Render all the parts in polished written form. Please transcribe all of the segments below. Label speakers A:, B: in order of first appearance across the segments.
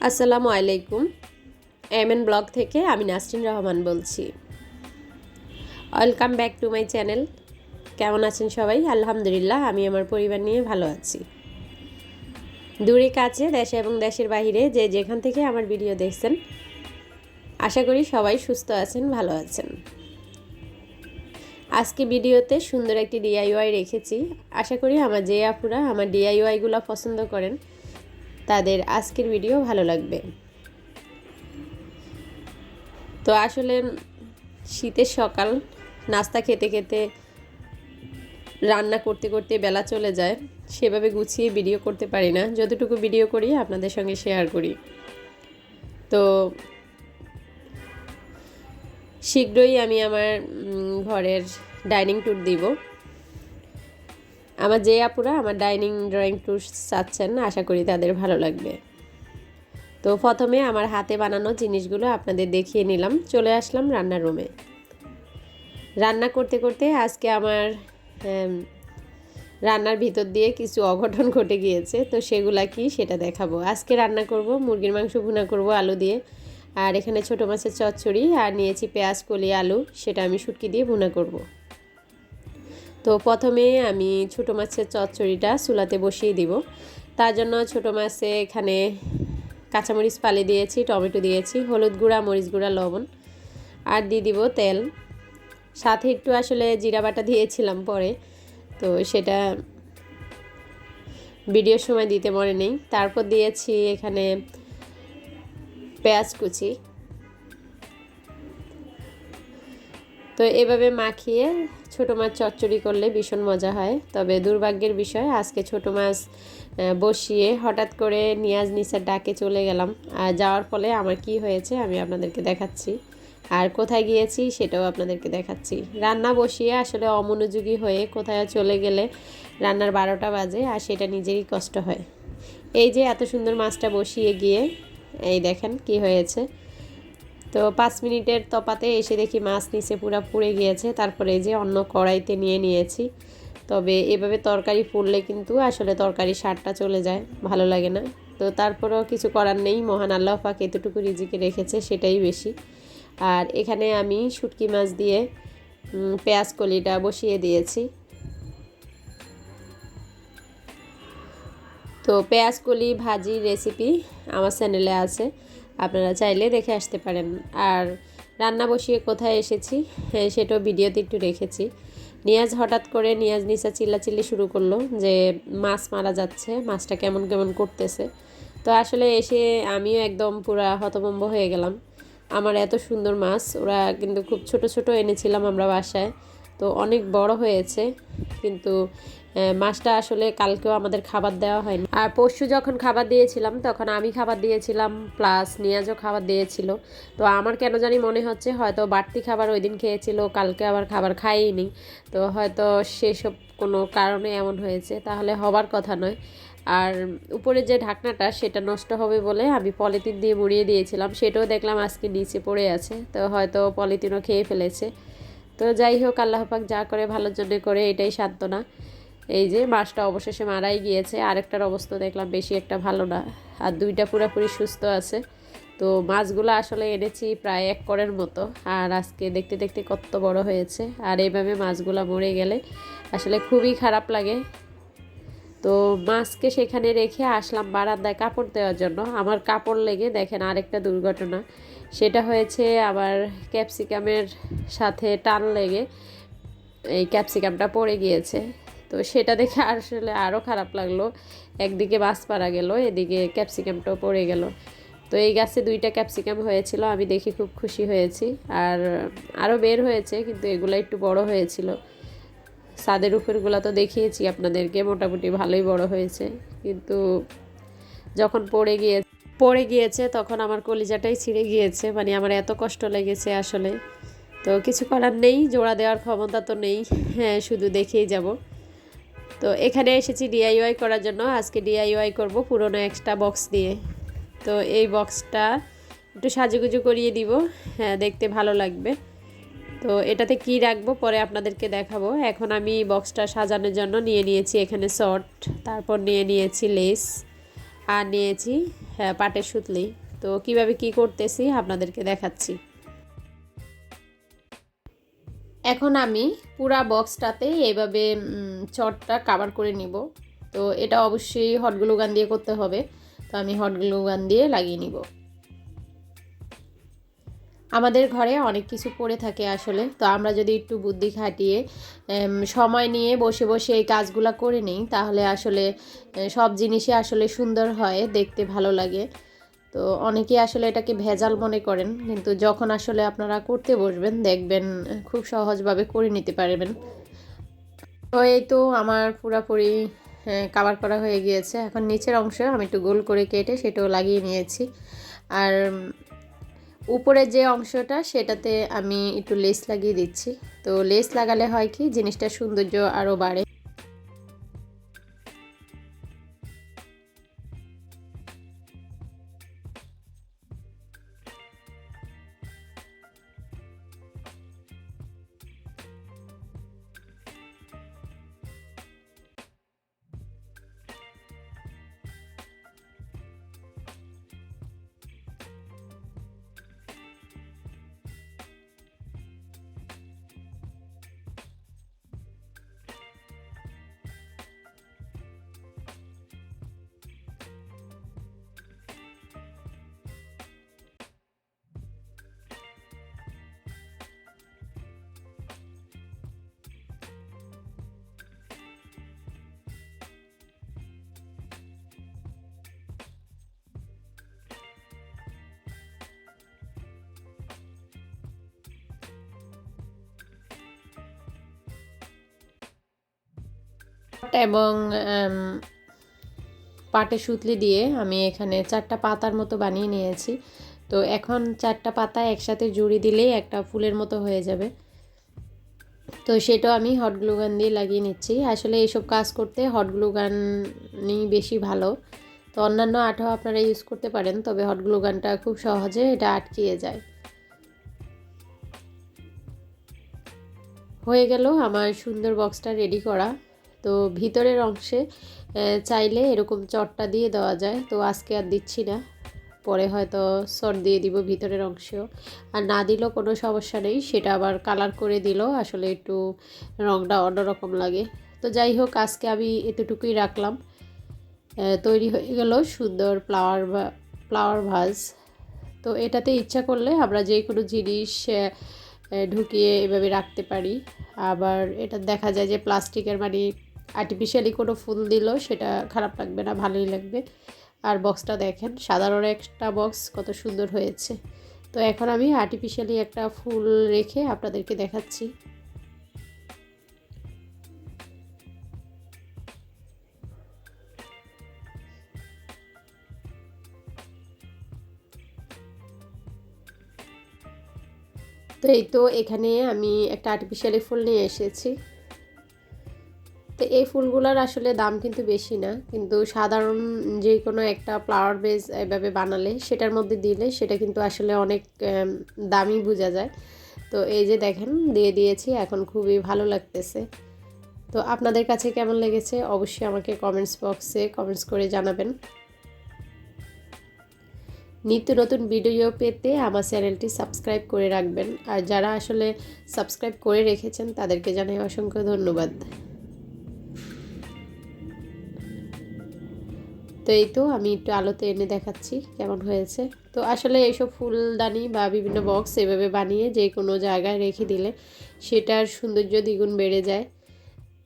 A: আসসালামু আলাইকুম। MN blog থেকে আমি নাসরিন রহমান বলছি। Welcome back to my channel. কেমন আছেন সবাই? আলহামদুলিল্লাহ, আমি আমার পরিবার নিয়ে ভালো আছি। দূরে কাছে, দেশে এবং দেশের বাইরে যে যেখান থেকে আমার ভিডিও দেখছেন, আশা করি সবাই সুস্থ আছেন, ভালো আছেন। আজকে ভিডিওতে সুন্দর একটি ডিআইওয়াই রেখেছি। আশা করি আমার যে আপুরা আমার ডিআইওয়াইগুলো পছন্দ করেন তাদের আজকের ভিডিও ভালো লাগবে। তো আসলে শীতের সকাল, নাস্তা খেতে খেতে রান্না করতে করতে বেলা চলে যায়, সেভাবে গুছিয়ে ভিডিও করতে পারি না। যতটুকু ভিডিও করি আপনাদের সঙ্গে শেয়ার করি। তো শীঘ্রই আমি আমার ঘরের ডাইনিং ট্যুর দিব। আমার যে আপুরা আমার ডাইনিং ড্রয়িং ট্যুর চাচ্ছেন, আশা করি তাদের ভালো লাগবে। তো প্রথমে আমার হাতে বানানো জিনিসগুলো আপনাদের দেখিয়ে নিলাম। চলে আসলাম রান্নার রুমে। রান্না করতে করতে আজকে আমার রান্নার ভিতর দিয়ে কিছু অঘটন ঘটে গিয়েছে। তো সেগুলা কি সেটা দেখাবো। আজকে রান্না করব মুরগির মাংস ভুনা করব আলু দিয়ে। আর এখানে ছোটো মাছের চচ্চড়ি আর নিয়েছি পেঁয়াজ কলি আলু, সেটা আমি শুটকি দিয়ে ভুনা করব। তো প্রথমে আমি ছোটো মাছের চচ্চড়িটা চুলাতে বসিয়ে দিব। তার জন্য ছোটো মাছে এখানে কাঁচামরিচ ফালি দিয়েছি, টমেটো দিয়েছি, হলুদ গুঁড়া, মরিচ গুঁড়া, লবণ আর দিয়ে দিব তেল। সাথে একটু আসলে জিরা বাটা দিয়েছিলাম পরে, তো সেটা ভিডিওর সময় দিতে মনে নেই। তারপর দিয়েছি এখানে পেঁয়াজ কুচি। তো এভাবে মাখিয়ে ছোটো মাছ চচ্চড়ি করলে ভীষণ মজা হয়। তবে দুর্ভাগ্যের বিষয়, আজকে ছোটো মাছ বসিয়ে হঠাৎ করে নিয়াজ নিসার ডাকে চলে গেলাম। আর যাওয়ার ফলে আমার কি হয়েছে আমি আপনাদেরকে দেখাচ্ছি, আর কোথায় গিয়েছি সেটাও আপনাদেরকে দেখাচ্ছি। রান্না বসিয়ে আসলে অমনোযোগী হয়ে কোথায় চলে গেলে রান্নার 12টা বাজে, আর সেটা নিজেরই কষ্ট হয়। এই যে এত সুন্দর মাছটা বসিয়ে গিয়ে এই দেখেন কি হয়েছে। তো 5 মিনিটের তফাতে এসে দেখি মাছ নিচে পুরা পুড়ে গিয়েছে। তারপরে এই যে অন্য কড়াইতে নিয়ে নিয়েছি। তবে এভাবে তরকারি পুড়লে কিন্তু আসলে তরকারি স্বাদটা চলে যায়, ভালো লাগে না। তো তারপরেও কিছু করার নেই, মহান আল্লাহ পাক এতটুকু রিজিকে রেখেছে সেটাই বেশি। আর এখানে আমি শুটকি মাছ দিয়ে পেঁয়াজ কলিটা বসিয়ে দিয়েছি। তো পেঁয়াজ কলি ভাজি রেসিপি আমার চ্যানেলে আছে, আপনারা চাইলে দেখে আসতে পারেন। আর রান্না বসিয়ে কোথায় এসেছি সেটাও ভিডিওতে একটু রেখেছি। নিয়াজ হঠাৎ করে নিসা চিল্লাচিল্লি শুরু করলো যে মাছ মারা যাচ্ছে, মাছটা কেমন কেমন করতেছে। তো আসলে এসে আমিও একদম পুরা হতভম্ব হয়ে গেলাম। আমার এত সুন্দর মাছ, ওরা কিন্তু খুব ছোট ছোট এনেছিলাম আমরা বাসায়, তো অনেক বড় হয়েছে। কিন্তু মাছটা আসলে কালকেও আমাদের খাবার দেওয়া হয়নি। আর পরশু যখন খাবার দিয়েছিলাম তখন আমি খাবার দিয়েছিলাম, প্লাস নিয়াজও খাবার দিয়েছিল। তো আমার কেন জানি মনে হচ্ছে হয়তো বাড়তি খাবার ওই দিন খেয়েছিল, কালকে আবার খাবার খাইনি। তো হয়তো সেসব কোনো কারণে এমন হয়েছে, তাহলে হবার কথা নয়। আর উপরে যে ঢাকনাটা সেটা নষ্ট হবে বলে আমি পলিথিন দিয়ে মুড়িয়ে দিয়েছিলাম, সেটাও দেখলাম আজকে নিচে পড়ে আছে। তো হয়তো পলিথিনও খেয়ে ফেলেছে। তো যাই হোক, আল্লাহ পাক যা করে ভালোর জন্য করে, এটাই সান্ত্বনা। এই যে মাছটা অবশেষে মারাই গিয়েছে। আরেকটার অবস্থা দেখলাম বেশি একটা ভালো না, আর দুইটা পুরোপুরি সুস্থ আছে। তো মাছগুলো আসলে এনেছি প্রায় 1 করের মতো, আর আজকে দেখতে দেখতে কত বড় হয়েছে। আর এইভাবে মাছগুলো মরে গেলে আসলে খুবই খারাপ লাগে। তো মাছকে সেখানে রেখে আসলাম বারান্দায় কাপড় দেওয়ার জন্য। আমার কাপড় লেগে দেখেন আরেকটা দুর্ঘটনা, সেটা হয়েছে আবার ক্যাপসিকামের সাথে টান লেগে এই ক্যাপসিকামটা পড়ে গিয়েছে। তো সেটা দেখে আসলে আরও খারাপ লাগলো। একদিকে মাছ পাড়া গেল, এদিকে ক্যাপসিকামটাও পড়ে গেল। তো এই গাছে 2টা ক্যাপসিকাম হয়েছিল, আমি দেখে খুব খুশি হয়েছি। আর আরও বের হয়েছে, কিন্তু এগুলো একটু বড় হয়েছিল। ছাদের উপরগুলো তো দেখিয়েছি আপনাদেরকে, মোটামুটি ভালোই বড় হয়েছে। কিন্তু যখন পড়ে গিয়েছে তখন আমার কলিজাটাই ছিঁড়ে গিয়েছে, মানে আমার এত কষ্ট লেগেছে আসলে। তো কিছু করার নেই, জোড়া দেওয়ার ক্ষমতা তো নেই, হ্যাঁ শুধু দেখেই যাব। তো এখানে এসেছি ডিআইওয়াই করার জন্য। আজকে ডিআইওয়াই করব পুরনো এক্সট্রা বক্স দিয়ে। তো এই বক্সটা একটু সাজুগুজু করিয়ে দিব, হ্যাঁ দেখতে ভালো লাগবে। তো এটাতে কি রাখবো পরে আপনাদেরকে দেখাবো। এখন আমি বক্সটা সাজানোর জন্য নিয়ে নিয়েছি এখানে শর্ট, তারপর নিয়ে নিয়েছি লেস, আর নিয়েছি পাটের সুতলি। তো কিভাবে কি করতেছি আপনাদেরকে দেখাচ্ছি। এখন আমি পুরা বক্সটাতে এভাবে চটটা কাভার করে নিব। তো এটা অবশ্যই হট গ্লু গান দিয়ে করতে হবে। তো আমি হট গ্লু গান দিয়ে লাগিয়ে নিব। আমাদের ঘরে অনেক কিছু পড়ে থাকে আসলে, তো আমরা যদি একটু বুদ্ধি খাটিয়ে সময় নিয়ে বসে বসে এই কাজগুলো করে নিই তাহলে আসলে সব জিনিসই আসলে সুন্দর হয়, দেখতে ভালো লাগে। তো অনেকেই আসলে এটাকে ভেজাল মনে করেন, কিন্তু যখন আসলে আপনারা করতে বসবেন দেখবেন খুব সহজভাবে করে নিতে পারবেন। তো এই তো আমার পুরোপুরি কাভার করা হয়ে গিয়েছে। এখন নিচের অংশ আমি একটু গোল করে কেটে সেটাও লাগিয়ে নিয়েছি। আর উপরে যে অংশটা সেটাতে আমি একটু লেস লাগিয়ে দিচ্ছি। তো লেস লাগালে হয় কি জিনিসটা সৌন্দর্য আরও বাড়ে। এবং পাটের সুতলি দিয়ে আমি এখানে 4টা পাতার মতো বানিয়ে নিয়েছি। তো এখন 4টা পাতা একসাথে জুড়ে দিলেই একটা ফুলের মতো হয়ে যাবে। তো সেটাও আমি হট গ্লু গান দিয়ে লাগিয়ে নিচ্ছি। আসলে এইসব কাজ করতে হট গ্লু গানই বেশি ভালো। তো অন্যান্য আঠাও আপনারা ইউজ করতে পারেন, তবে হট গ্লু গানটা খুব সহজে এটা আটকিয়ে যায়। হয়ে গেল আমার সুন্দর বক্সটা রেডি করা। তো ভিতরের অংশে চাইলে এরকম চটটা দিয়ে দেওয়া যায়, তো আজকে আর দিচ্ছি না, পরে হয়তো চট দিয়ে দিব ভিতরের অংশেও। আর না দিলেও কোনো সমস্যা নেই, সেটা আবার কালার করে দিলেও আসলে একটু রঙটা অন্যরকম লাগে। তো যাই হোক, আজকে আমি এতটুকুই রাখলাম। তৈরি হয়ে গেল সুন্দর ফ্লাওয়ার ভাজ। তো এটাতে ইচ্ছা করলে আমরা যে কোনো জিনিস ঢুকিয়ে এভাবে রাখতে পারি। আবার এটা দেখা যায় যে প্লাস্টিকের মানে আর্টিফিশিয়ালি কোনো ফুল দিলেও সেটা খারাপ লাগবে না, ভালোই লাগবে। আর বক্সটা দেখেন, সাধারণ একটা বক্স কত সুন্দর হয়েছে। তো এখন আমি আর্টিফিশিয়ালি একটা ফুল রেখে আপনাদেরকে দেখাচ্ছি। তো এই তো এখানে আমি একটা আর্টিফিশিয়ালি ফুল নিয়ে এসেছি। তো এই ফুলগুলোর আসলে দাম কিন্তু বেশি না, কিন্তু সাধারণ যে কোনো একটা ফ্লাওয়ার বেস এভাবে বানালে সেটার মধ্যে দিলে সেটা কিন্তু আসলে অনেক দামি বোঝা যায়। তো এই যে দেখেন দিয়ে দিয়েছি, এখন খুবই ভালো লাগতেছে। তো আপনাদের কাছে কেমন লেগেছে অবশ্যই আমাকে কমেন্টস বক্সে কমেন্টস করে জানাবেন। নিত্য নতুন ভিডিও পেতে আমার চ্যানেলটি সাবস্ক্রাইব করে রাখবেন। আর যারা আসলে সাবস্ক্রাইব করে রেখেছেন তাদেরকে জানাই অসংখ্য ধন্যবাদ। তো এই তো আমি একটু আলোতে এনে দেখাচ্ছি কেমন হয়েছে। তো আসলে এইসব ফুলদানি বা বিভিন্ন বক্স এভাবে বানিয়ে যে কোনো জায়গায় রেখে দিলে সেটার সৌন্দর্য দ্বিগুণ বেড়ে যায়।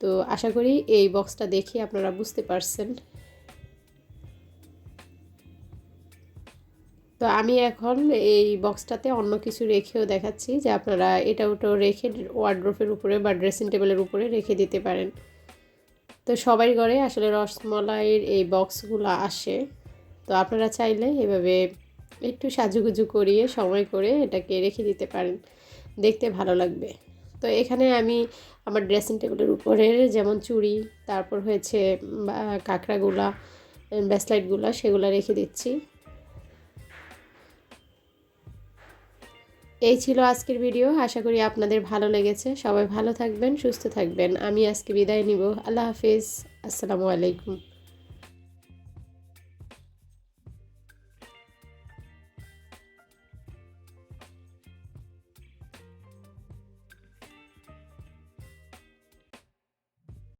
A: তো আশা করি এই বক্সটা দেখে আপনারা বুঝতে পারছেন। তো আমি এখন এই বক্সটাতে অন্য কিছু রেখেও দেখাচ্ছি যে আপনারা এটা ওটাও রেখে ওয়ার্ড্রোফের উপরে বা ড্রেসিং টেবিলের উপরে রেখে দিতে পারেন। তো সবার ঘরে আসলে রসমলাইয়ের এই বক্সগুলো আসে। তো আপনারা চাইলে এভাবে একটু সাজুগুজু করিয়ে সময় করে এটাকে রেখে দিতে পারেন, দেখতে ভালো লাগবে। তো এখানে আমি আমার ড্রেসিং টেবিলের উপরে যেমন চুড়ি, তারপর হয়েছে কাঁকড়াগুলা, ব্রেসলেটগুলো সেগুলো রেখে দিচ্ছি। এই ছিল আজকের ভিডিও, আশা করি আপনাদের ভালো লেগেছে। সবাই ভালো থাকবেন, সুস্থ থাকবেন। আমি আজকে বিদায় নিব। আল্লাহ হাফিজ, আসসালামু আলাইকুম।